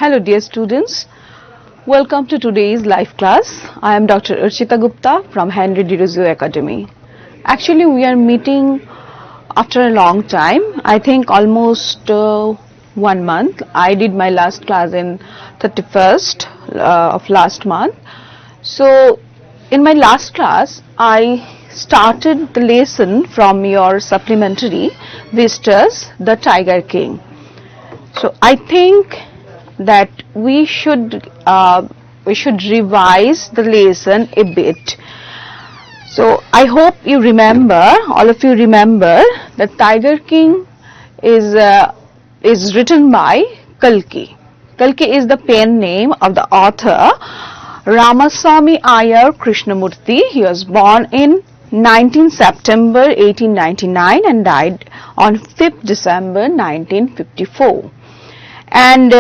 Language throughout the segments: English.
Hello dear students, welcome to today's live class. I am Dr. Archita Gupta from Henry D. Rossio Academy. Actually we are meeting after a long time, I think almost 1 month. I did my last class in 31st of last month. So in my last class I started the lesson from your supplementary Vistas, the Tiger King. So I think that we should revise the lesson a bit. So I hope you remember, all of you remember, that Tiger King is written by Kalki. Kalki is the pen name of the author Ramaswamy Iyer Krishnamurthy. He was born in 19 September 1899 and died on 5th December 1954. And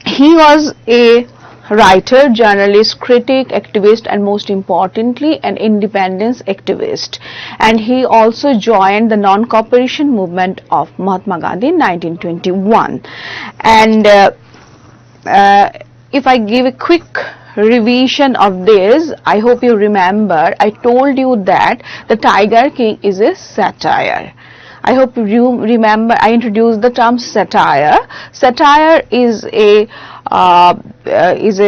he was a writer, journalist, critic, activist, and most importantly an independence activist. And he also joined the non-cooperation movement of Mahatma Gandhi in 1921. And if I give a quick revision of this, I hope you remember I told you that the Tiger King is a satire. I hope you remember I introduced the term satire. Satire is a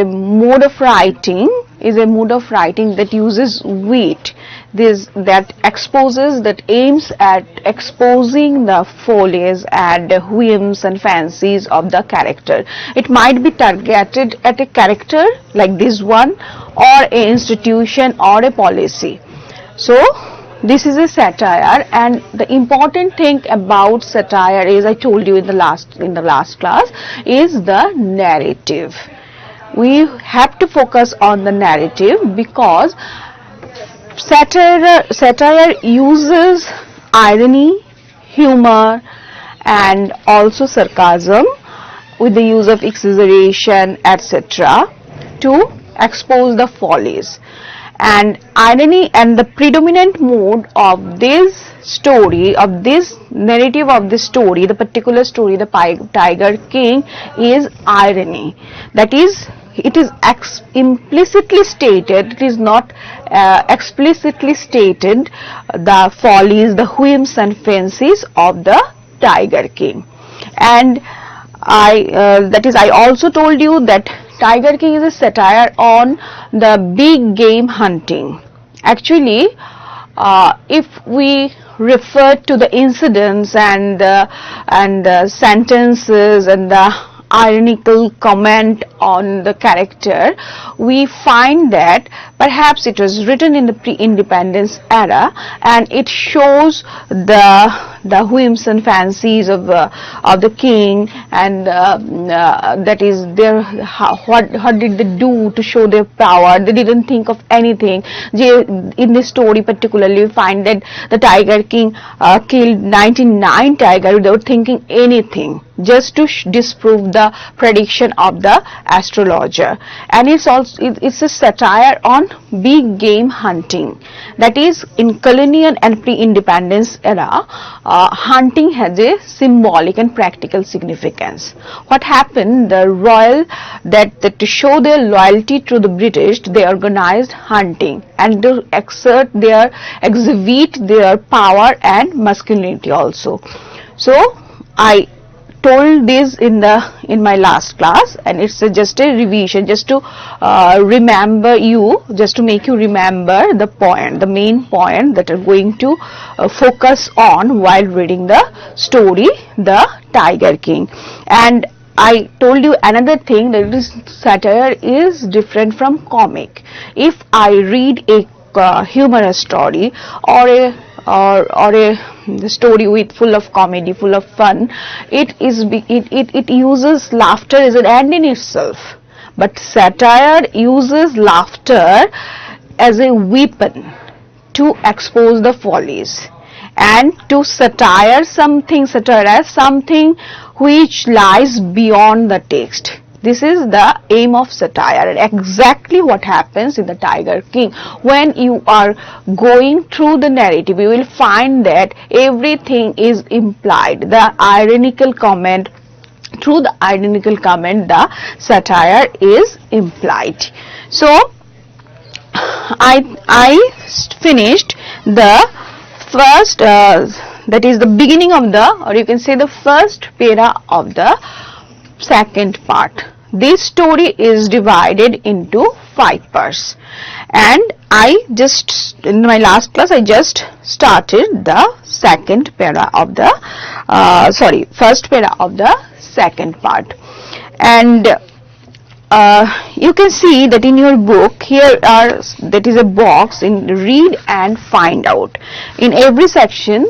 mode of writing, that uses wit, that exposes, that aims at exposing the follies and whims and fancies of the character. It might be targeted at a character like this one, or an institution, or a policy. So this is a satire, and the important thing about satire is, I told you in the last class, is the narrative. We have to focus on the narrative because satire uses irony, humor, and also sarcasm with the use of exaggeration, etc., to expose the follies. And irony and the predominant mode of this story, of this narrative of this story, the particular story, the Tiger King, is irony. That is, it is implicitly stated, it is not explicitly stated, the follies, the whims and fancies of the Tiger King. And I also told you that Tiger King is a satire on the big game hunting. Actually, if we refer to the incidents and the sentences and the ironical comment on the character, we find that perhaps it was written in the pre-independence era, and it shows the whims and fancies of the king, and that is what did they do to show their power. They didn't think of anything. In this story particularly, we find that the Tiger King killed 99 tigers without thinking anything, just to disprove the prediction of the astrologer. And it's a satire on big game hunting. That is, in colonial and pre-independence era, hunting has a symbolic and practical significance. What happened, the royal, that to show their loyalty to the British, they organized hunting and to exhibit their power and masculinity also. So I told this in my last class, and it's just a revision, just to remember you, just to make you remember the main point that are going to focus on while reading the story, the Tiger King. And I told you another thing, that this satire is different from comic. If I read a humorous story or a story with full of comedy, full of fun, it uses laughter as an end in itself. But satire uses laughter as a weapon to expose the follies and to satirize something which lies beyond the text. This is the aim of satire, and exactly what happens in the Tiger King. When you are going through the narrative, you will find that everything is implied. The ironical comment through the ironical comment the satire is implied. So I finished the first that is the beginning of the, or you can say the first para of the second part. This story is divided into 5 parts, and I just, in my last class, I just started the second para of the first para of the second part. And you can see that in your book here are, that is a box in read and find out. In every section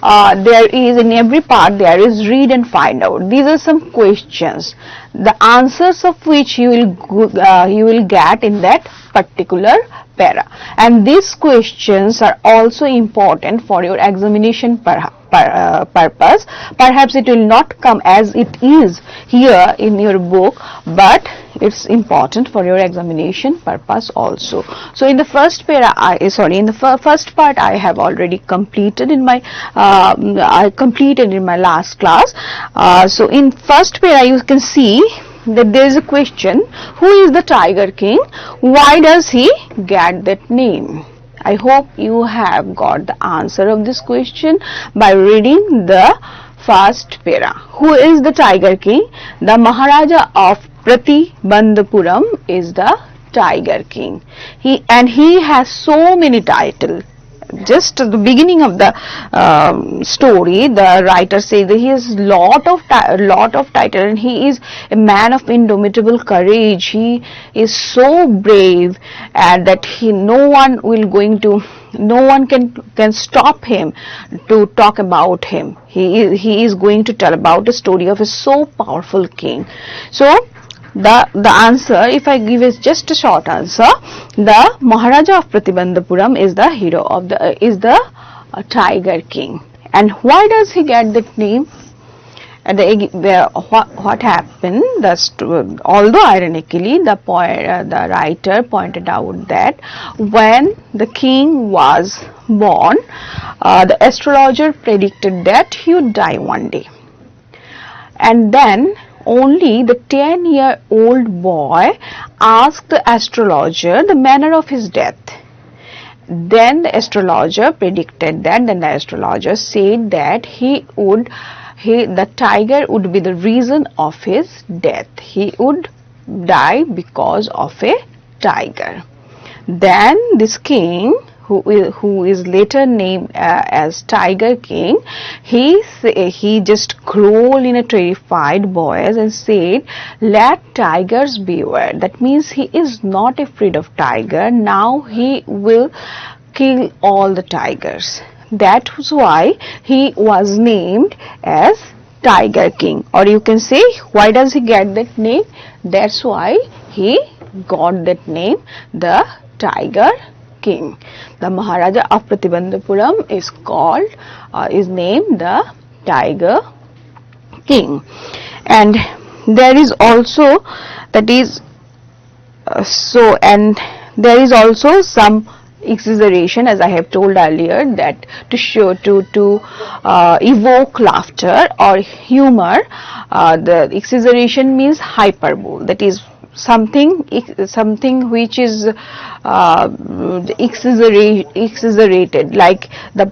there is, in every part there is read and find out. These are some questions, the answers of which you will get in that particular para, and these questions are also important for your examination purpose. Perhaps it will not come as it is here in your book, but it's important for your examination purpose also. So in the first para, in the first part I have already completed in my last class. So in first para you can see that there is a question, who is the Tiger King? Why does he get that name? I hope you have got the answer of this question by reading the first para. Who is the Tiger King? The Maharaja of Pratibandhapuram is the Tiger King. He has so many titles. Just at the beginning of the story, the writer says that he has lot of title, and he is a man of indomitable courage. He is so brave, and that no one can stop him to talk about him. He is going to tell about the story of a so powerful king. So the answer, if I give is just a short answer, the Maharaja of Pratibandhapuram is the hero of the Tiger King. And why does he get that name? What happened? Although ironically, the writer pointed out that when the king was born, the astrologer predicted that he would die one day, and then only the 10-year-old boy asked the astrologer the manner of his death. Then the astrologer predicted that, then the astrologer said that the tiger would be the reason of his death. He would die because of a tiger. Then this king, who is later named as Tiger King, he just growled in a terrified voice and said, "Let tigers beware." That means he is not afraid of tiger. Now he will kill all the tigers. That was why he was named as Tiger King. Or you can say, why does he get that name? That's why he got that name, the Tiger King. The Maharaja of Pratibandhapuram is named the Tiger King. And there is also there is also some exaggeration, as I have told earlier, that to evoke laughter or humor. The exaggeration means hyperbole, that is something which is exaggerated, like the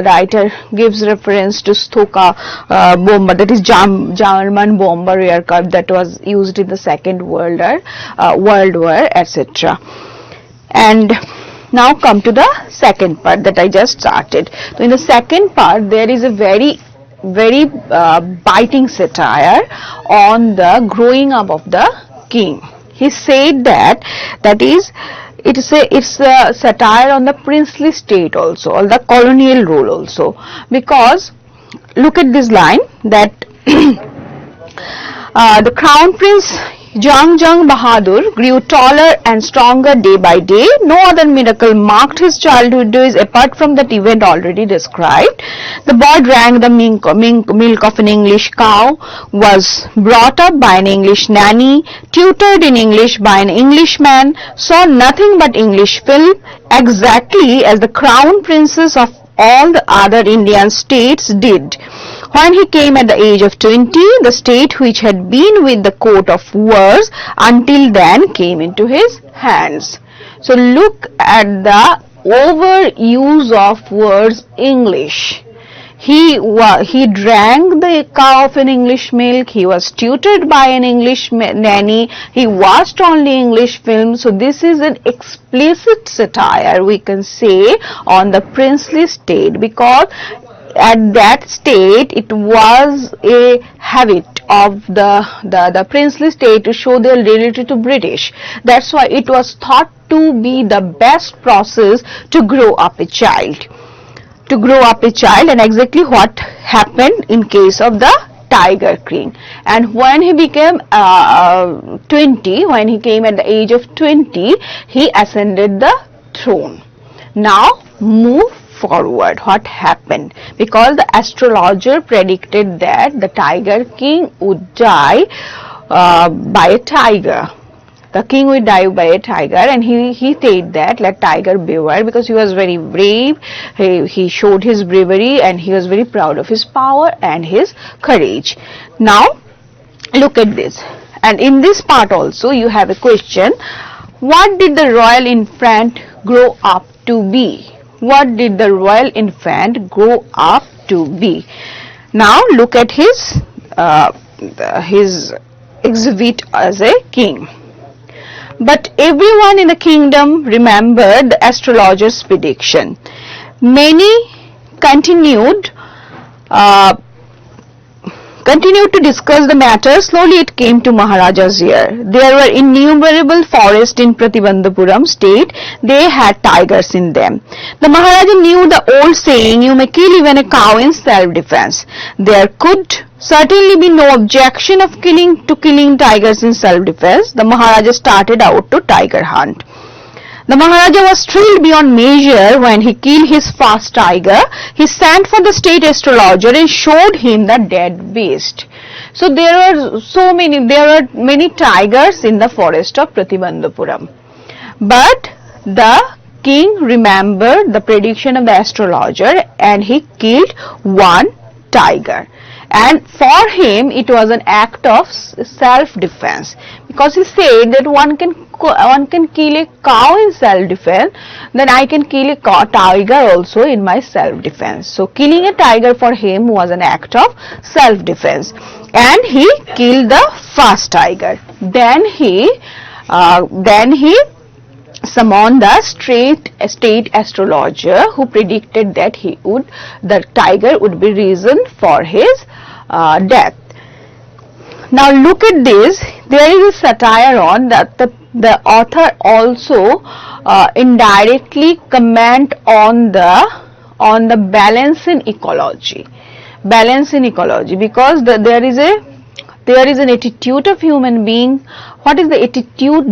writer gives reference to Stuka bomber, that is German bomber aircraft that was used in the Second World War, etc. And now come to the second part that I just started. So in the second part there is a very biting satire on the growing up of the king. He said it's a satire on the princely state also, or the colonial rule also, because look at this line that the crown prince Jung Bahadur grew taller and stronger day by day. No other miracle marked his childhood days apart from that event already described. The boy drank the milk of an English cow, was brought up by an English nanny, tutored in English by an Englishman, saw nothing but English film, exactly as the crown princes of all the other Indian states did. When he came at the age of 20, the state which had been with the court of wars until then came into his hands. So look at the overuse of words English. He drank the cow of an English milk, he was tutored by an English nanny, he watched only English films. So this is an explicit satire, we can say, on the princely state, because at that state it was a habit of the princely state to show their loyalty to British. That's why it was thought to be the best process to grow up a child. And exactly what happened in case of the Tiger King. And when he became 20, when he came at the age of 20, he ascended the throne. Now move forward. What happened? Because the astrologer predicted that the Tiger King would die by a tiger. The king would die by a tiger, and he said that let tiger beware, because he was very brave. He showed his bravery, and he was very proud of his power and his courage. Now look at this, and in this part also you have a question: what did the royal infant grow up to be? What did the royal infant grow up to be? Now look at his exhibit as a king. But everyone in the kingdom remembered the astrologer's prediction. Many continued to discuss the matter. Slowly it came to Maharaja's ear. There were innumerable forests in Pratibandhapuram state. They had tigers in them. The Maharaja knew the old saying, you may kill even a cow in self-defense. There could certainly be no objection of killing tigers in self-defense. The Maharaja started out to tiger hunt. The Maharaja was thrilled beyond measure when he killed his first tiger. He sent for the state astrologer and showed him the dead beast. So there were many tigers in the forest of Pratibandhapuram. But the king remembered the prediction of the astrologer, and he killed one tiger. And for him it was an act of self-defense, because he said that one can kill a cow in self-defense, then I can kill a tiger also in my self-defense. So killing a tiger for him was an act of self-defense, and he killed the first tiger. Then he summoned the state astrologer, who predicted that the tiger would be risen for his death. Now look at this. There is a satire on that. The author also indirectly comment on the balance in ecology. Because there is an attitude of human being. What is the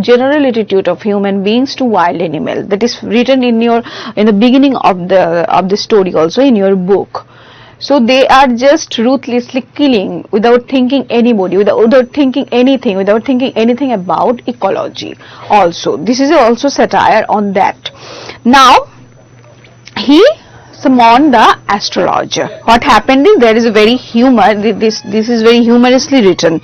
general attitude of human beings to wild animal? That is written in the beginning of the story, also in your book. So they are just ruthlessly killing without thinking anybody, without thinking anything about ecology. Also, this is also satire on that. Now he summoned the astrologer. What happened is, there is a very this is very humorously written.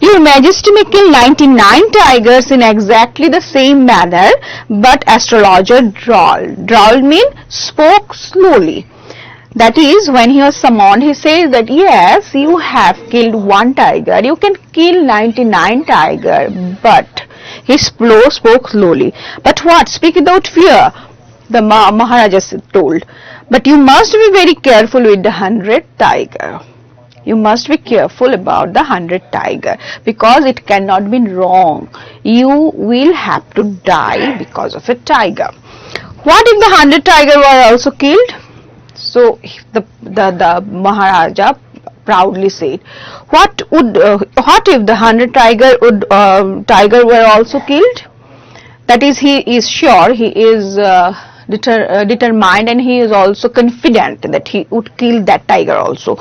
Your Majesty may kill 99 tigers in exactly the same manner, but astrologer drawled. Drawled means spoke slowly. That is, when he was summoned, he says that yes, you have killed one tiger, you can kill 99 tiger, but he spoke slowly. But what? Speak without fear, the Maharaja told. But you must be very careful with the 100th tiger. You must be careful about the 100th tiger, because it cannot be wrong. You will have to die because of a tiger. What if the 100 tiger were also killed? So the Maharaja proudly said, what if the 100 tiger were also killed? That is, he is sure, he is determined, and he is also confident that he would kill that tiger also.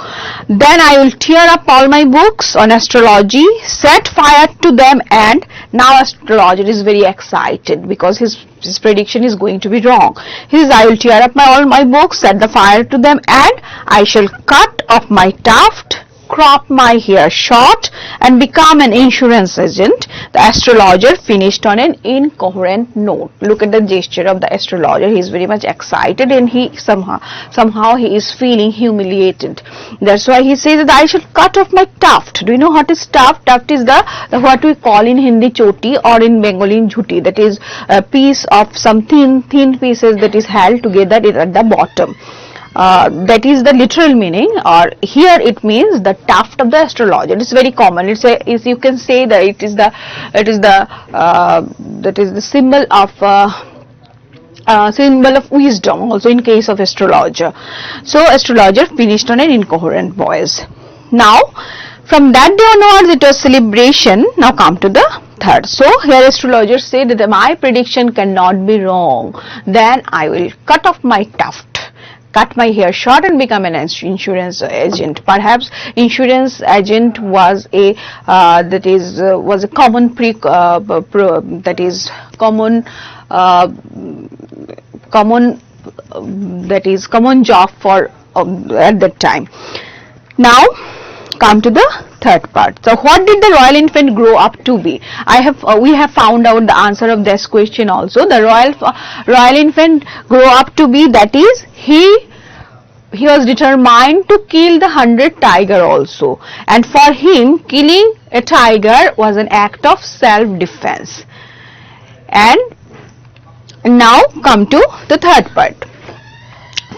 Then I will tear up all my books on astrology, set fire to them, and Now astrologer is very excited because his prediction is going to be wrong. He says, I will tear up all my books, set the fire to them, and I shall cut off my tuft, crop my hair short, and become an insurance agent. The astrologer finished on an incoherent note. Look at the gesture of the astrologer. He is very much excited, and he somehow he is feeling humiliated. That's why he says that I should cut off my tuft. Do you know what is tuft? Tuft is the what we call in Hindi choti, or in Bengali jhuti. That is a piece of some thin pieces that is held together at the bottom. That is the literal meaning, or here it means the tuft of the astrologer. It's very common. It's you can say that it is the symbol of wisdom also in case of astrologer. So astrologer finished on an incoherent voice. Now from that day onwards it was celebration. Now come to the third. So here astrologer said that my prediction cannot be wrong. Then I will cut off my tuft, cut my hair short, and become an insurance agent. Perhaps insurance agent was a common common job for at that time. Now come to the third part. So what did the royal infant grow up to be? We have found out the answer of this question also. The royal infant grow up to be, that is, he was determined to kill the 100 tiger also, and for him killing a tiger was an act of self-defense. And now come to the third part.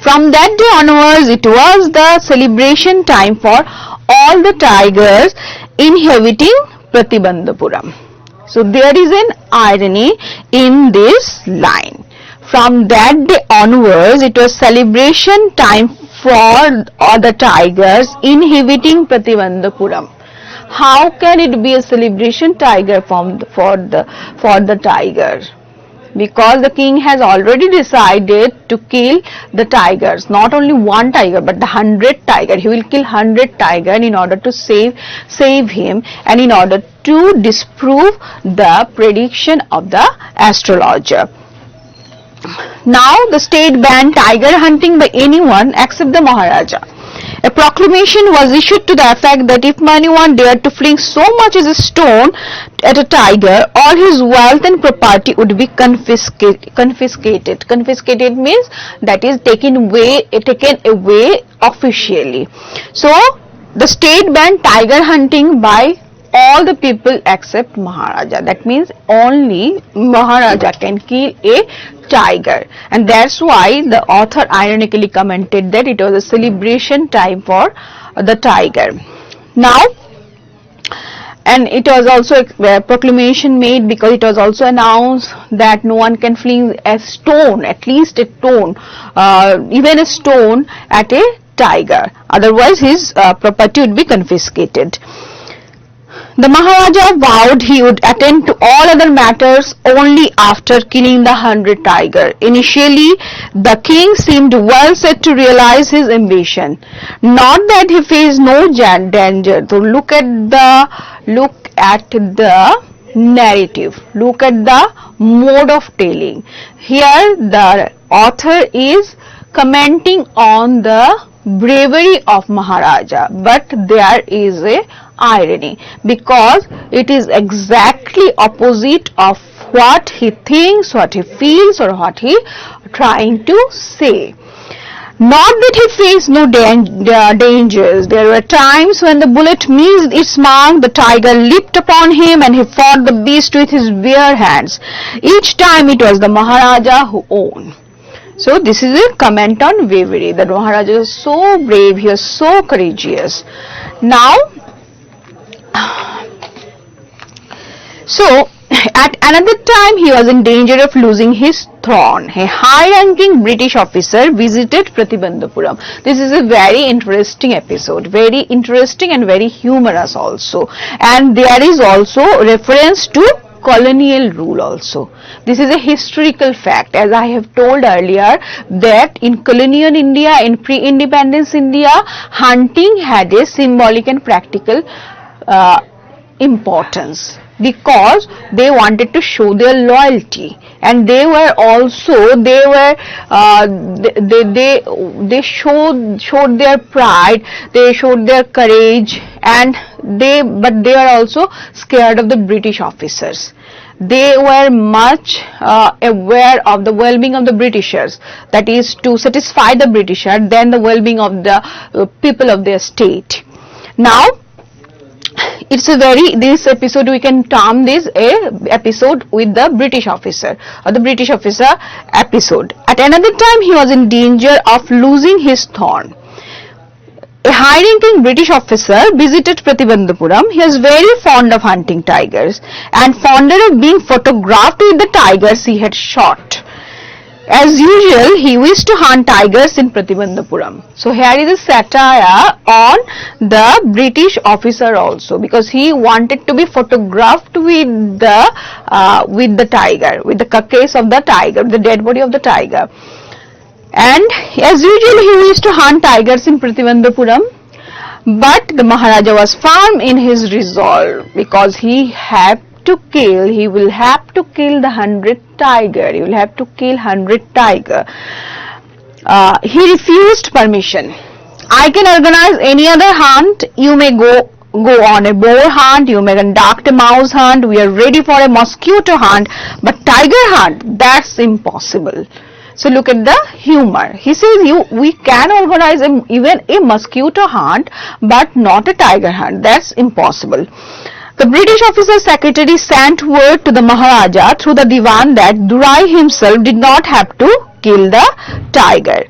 From that day onwards it was the celebration time for all the tigers inhabiting Pratibandhapuram. So there is an irony in this line. From that day onwards it was celebration time for all the tigers inhabiting Pratibandhapuram. How can it be a celebration tiger for the tiger? Because the king has already decided to kill the tigers, not only one tiger but the 100 tiger. He will kill 100 tiger in order to save him, and in order to disprove the prediction of the astrologer. Now the state banned tiger hunting by anyone except the Maharaja. A proclamation was issued to the effect that if anyone dared to fling so much as a stone at a tiger, all his wealth and property would be confiscated. Confiscated means that is taken away officially. So the state banned tiger hunting by all the people except Maharaja. That means only Maharaja can kill a tiger, and that's why the author ironically commented that it was a celebration time for the tiger. Now, and it was also a proclamation made because it was also announced that no one can fling a stone, at least a stone, even a stone at a tiger, otherwise his property would be confiscated. The Maharaja vowed he would attend to all other matters only after killing the 100 tiger. Initially, the king seemed well set to realize his ambition. Not that he faced no danger. So look at the narrative. Look at the mode of telling. Here, the author is commenting on the bravery of Maharaja, but there is a irony because it is exactly opposite of what he thinks, what he feels, or what he trying to say. Not that he faced no dangers. There were times when the bullet missed its mark, the tiger leaped upon him and he fought the beast with his bare hands. Each time it was the Maharaja who won. So this is a comment on bravery. The Maharaja was so brave, he was so courageous. Now, so at another time he was in danger of losing his throne. A high-ranking British officer visited Pratibandhapuram. This is a very interesting episode, very interesting and very humorous also. And there is also reference to colonial rule also. This is a historical fact, as I have told earlier, that in colonial India, in pre-independence India, hunting had a symbolic and practical importance, because they wanted to show their loyalty, and they were also they showed their pride, they showed their courage, and they were also scared of the British officers. They were much aware of the well-being of the Britishers, that is to satisfy the Britisher than the well-being of the people of their state. Now it's this episode, we can term this a episode with the British officer, or the British officer episode. At another time, he was in danger of losing his throne. A high-ranking British officer visited Pratibandhapuram. He was very fond of hunting tigers and fonder of being photographed with the tigers he had shot. As usual, he wished to hunt tigers in Pratibandhapuram. So here is a satire on the British officer also, because he wanted to be photographed with the tiger, with the carcass of the tiger, the dead body of the tiger. And as usual, he used to hunt tigers in Pratibandhapuram, but the Maharaja was firm in his resolve, because he will have to kill the 100 tiger. He will have to kill 100 tiger. He refused permission. I can organize any other hunt. You may go on a boar hunt, you may conduct a mouse hunt, we are ready for a mosquito hunt, but tiger hunt, that's impossible. So look at the humor. He says we can organize even a mosquito hunt, but not a tiger hunt. That's impossible. The British officer secretary sent word to the Maharaja through the Diwan that Durai himself did not have to kill the tiger.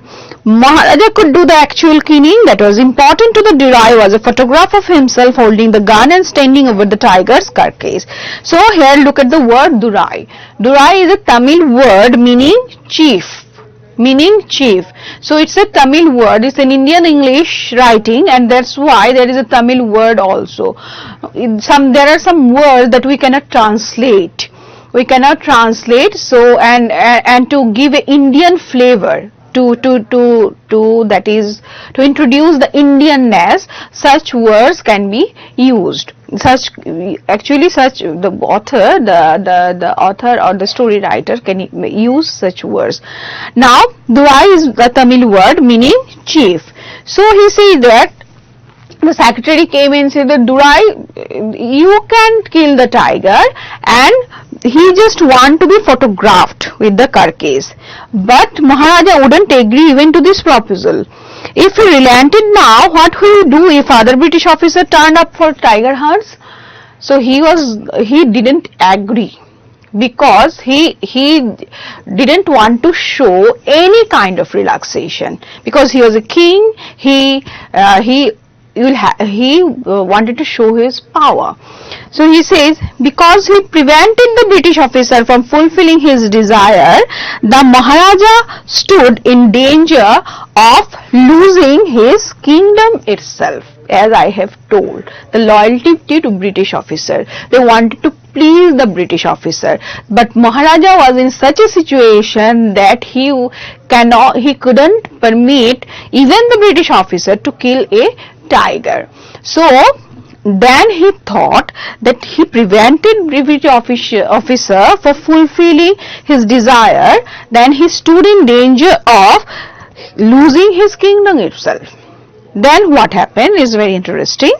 Maharaja could do the actual killing. That was important to the Durai was a photograph of himself holding the gun and standing over the tiger's carcass. So here look at the word Durai. Durai is a Tamil word meaning chief. So it's a Tamil word, it's an Indian English writing, and that's why there is a Tamil word also. There are some words that we cannot translate. So and to give an Indian flavor, that is to introduce the Indianness, such words can be used. The author or the story writer can use such words. Now Durai is the Tamil word meaning chief. So he said that the secretary came and said that Durai, you can kill the tiger, and he just want to be photographed with the carcass. But Maharaja wouldn't agree even to this proposal. If he relented now, what will he do if other British officer turned up for tiger hunts? So he didn't agree, because he didn't want to show any kind of relaxation, because he was a king. He wanted to show his power. So he says, because he prevented the British officer from fulfilling his desire, the Maharaja stood in danger of losing his kingdom itself. As I have told, the loyalty to British officer, they wanted to please the British officer, but Maharaja was in such a situation that he couldn't permit even the British officer to kill a tiger. So then he thought that he prevented British officer from fulfilling his desire, then he stood in danger of losing his kingdom itself. Then what happened is very interesting.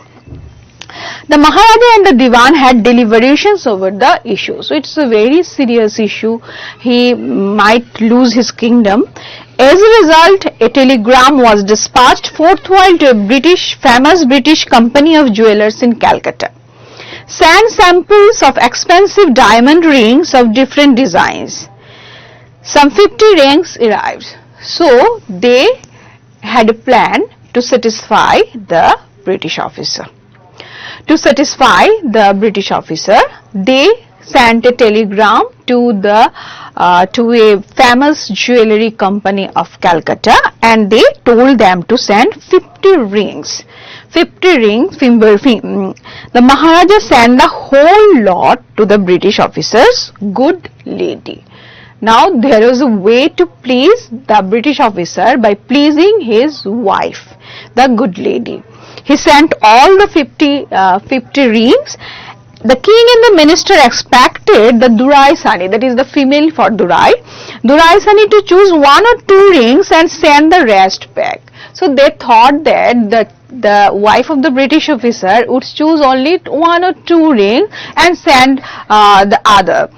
The Maharaja and the Diwan had deliberations over the issue. So it's a very serious issue. He might lose his kingdom. As a result, a telegram was dispatched forthwith to a famous British company of jewelers in Calcutta. Send samples of expensive diamond rings of different designs. Some 50 rings arrived. So they had a plan to satisfy the British officer. They sent a telegram to a famous jewelry company of Calcutta, and they told them to send 50 rings. The Maharaja sent the whole lot to the British officer's good lady. Now there was a way to please the British officer by pleasing his wife, the good lady. He sent all the 50 rings, the king and the minister expected the Durai Sani, that is the female for Durai Sani, to choose 1 or 2 rings and send the rest back. So they thought that the wife of the British officer would choose only 1 or 2 rings and send the other.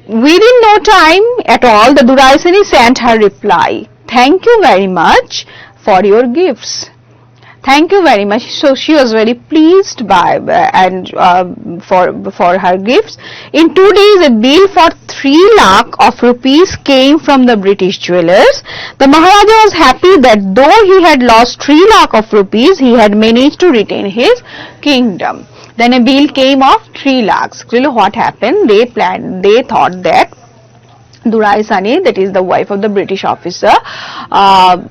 Within no time at all, the Durai Sani sent her reply, "Thank you very much for your gifts." Thank you very much. So she was very pleased for her gifts. In 2 days, a bill for 3 lakh of rupees came from the British jewelers. The Maharaja was happy that though he had lost 3 lakh of rupees, he had managed to retain his kingdom. Then a bill came of 3 lakhs. So what happened? They thought that Durai Sani, that is the wife of the British officer,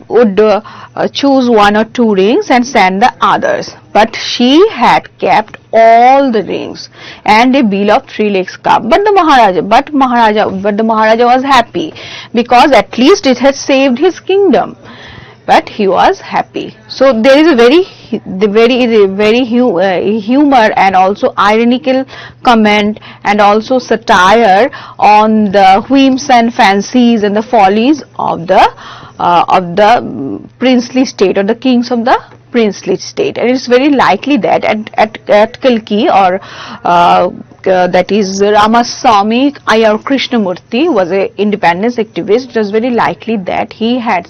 would choose 1 or 2 rings and send the others. But she had kept all the rings, and a bill of 3 lakhs came. But the Maharaja was happy, because at least it had saved his kingdom. But he was happy. So there is a very humor and also ironical comment and also satire on the whims and fancies and the follies of the princely state, or the kings of the princely state. And it's very likely that at Kalki, or that is Ramaswamy Iyer Krishnamurti, was an independence activist. It was very likely that he had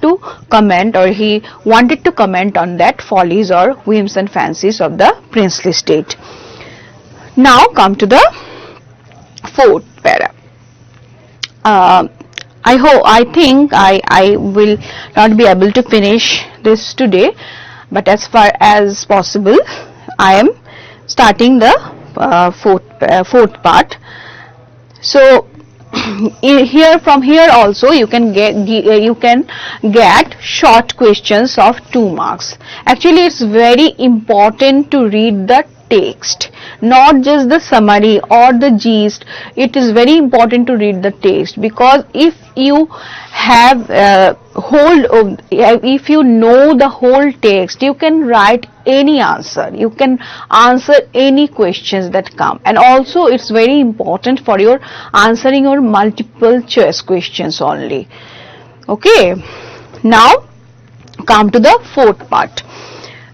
to comment, or he wanted to comment on that follies or whims and fancies of the princely state. Now come to the 4th para. I think I will not be able to finish this today, but as far as possible, I am starting the 4th part. So from here also you can get short questions of 2 marks. Actually, it's very important to read the text, not just the summary or the gist. It is very important to read the text, because if you have if you know the whole text, you can write any answer, you can answer any questions that come. And also it's very important for your answering your multiple choice questions only. Okay, now come to the 4th part.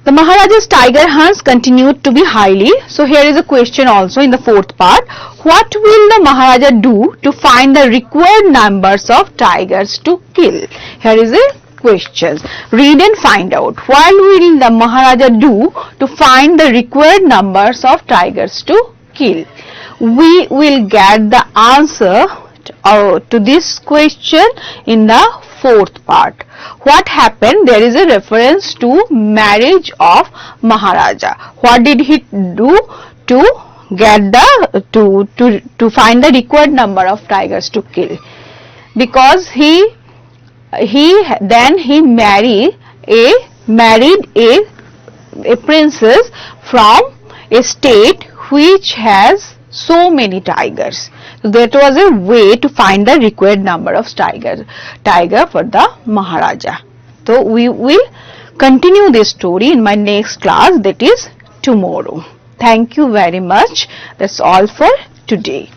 The Maharaja's tiger hunts continued to be highly. So here is a question also in the 4th part. What will the Maharaja do to find the required numbers of tigers to kill? Here is a question. Read and find out. What will the Maharaja do to find the required numbers of tigers to kill? We will get the answer to this question in the 4th part. What happened? There is a reference to marriage of Maharaja. What did he do to get to find the required number of tigers to kill? Because he married a princess from a state which has so many tigers. So that was a way to find the required number of tiger for the Maharaja. So we will continue this story in my next class, that is tomorrow. Thank you very much. That's all for today.